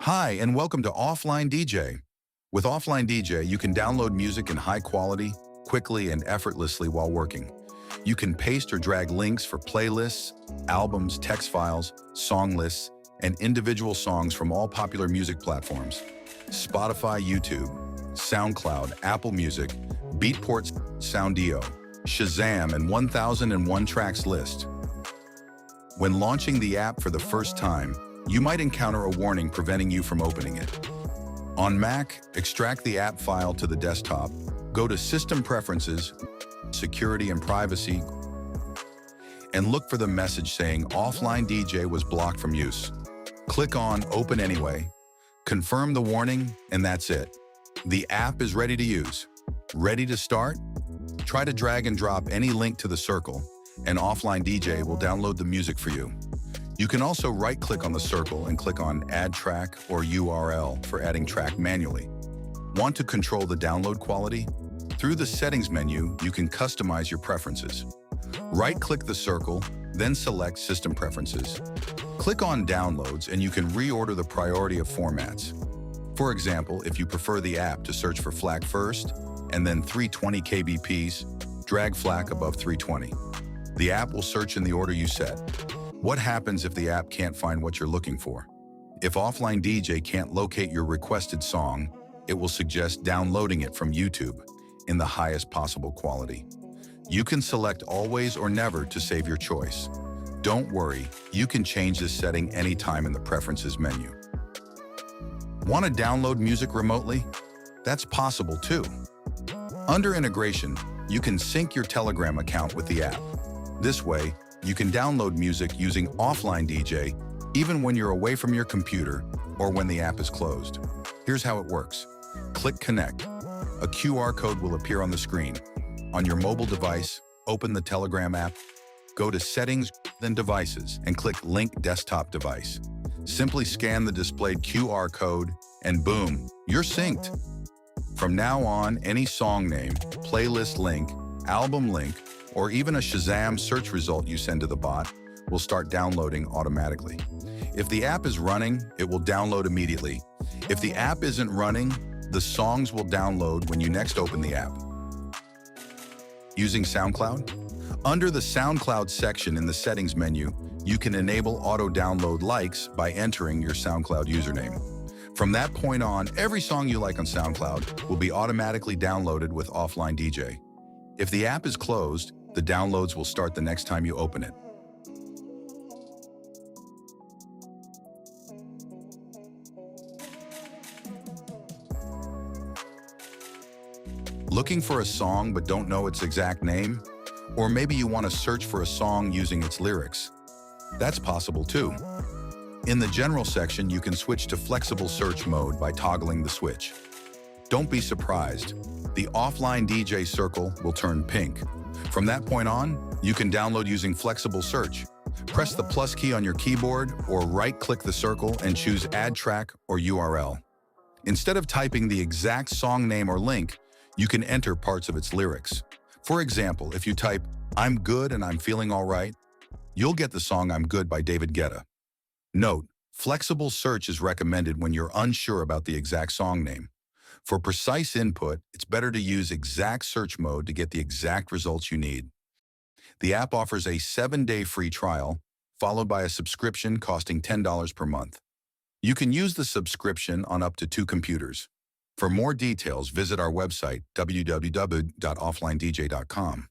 Hi, and welcome to OfflineDJ. With OfflineDJ, you can download music in high quality, quickly, and effortlessly while working. You can paste or drag links for playlists, albums, text files, song lists, and individual songs from all popular music platforms: Spotify, YouTube, SoundCloud, Apple Music, Beatport, Soundio, Shazam, and 1001 Tracks list. When launching the app for the first time, you might encounter a warning preventing you from opening it. On Mac, extract the app file to the desktop, go to System Preferences, Security and Privacy, and look for the message saying OfflineDJ was blocked from use. Click on Open Anyway, confirm the warning, and that's it. The app is ready to use. Ready to start? Try to drag and drop any link to the circle, and OfflineDJ will download the music for you. You can also right-click on the circle and click on Add Track or URL for adding track manually. Want to control the download quality? Through the Settings menu, you can customize your preferences. Right-click the circle, then select System Preferences. Click on Downloads and you can reorder the priority of formats. For example, if you prefer the app to search for FLAC first, and then 320 kbps, drag FLAC above 320. The app will search in the order you set. What happens if the app can't find what you're looking for? If OfflineDJ can't locate your requested song, it will suggest downloading it from YouTube in the highest possible quality. You can select Always or Never to save your choice. Don't worry, you can change this setting anytime in the Preferences menu. Want to download music remotely? That's possible too. Under Integration, you can sync your Telegram account with the app. This way, you can download music using OfflineDJ even when you're away from your computer or when the app is closed. Here's how it works. Click Connect. A QR code will appear on the screen. On your mobile device, open the Telegram app, go to Settings, then Devices, and click Link Desktop Device. Simply scan the displayed QR code, and boom, you're synced. From now on, any song name, playlist link, album link, or even a Shazam search result you send to the bot will start downloading automatically. If the app is running, it will download immediately. If the app isn't running, the songs will download when you next open the app. Using SoundCloud? Under the SoundCloud section in the Settings menu, you can enable auto-download likes by entering your SoundCloud username. From that point on, every song you like on SoundCloud will be automatically downloaded with OfflineDJ. If the app is closed, the downloads will start the next time you open it. Looking for a song but don't know its exact name? Or maybe you want to search for a song using its lyrics? That's possible too. In the General section, you can switch to Flexible Search mode by toggling the switch. Don't be surprised. The OfflineDJ circle will turn pink. From that point on, you can download using Flexible Search. Press the plus key on your keyboard or right-click the circle and choose Add Track or URL. Instead of typing the exact song name or link, you can enter parts of its lyrics. For example, if you type, "I'm good and I'm feeling all right," you'll get the song "I'm Good" by David Guetta. Note, Flexible Search is recommended when you're unsure about the exact song name. For precise input, it's better to use Exact Search mode to get the exact results you need. The app offers a 7-day free trial, followed by a subscription costing $10 per month. You can use the subscription on up to 2 computers. For more details, visit our website, www.offlinedj.com.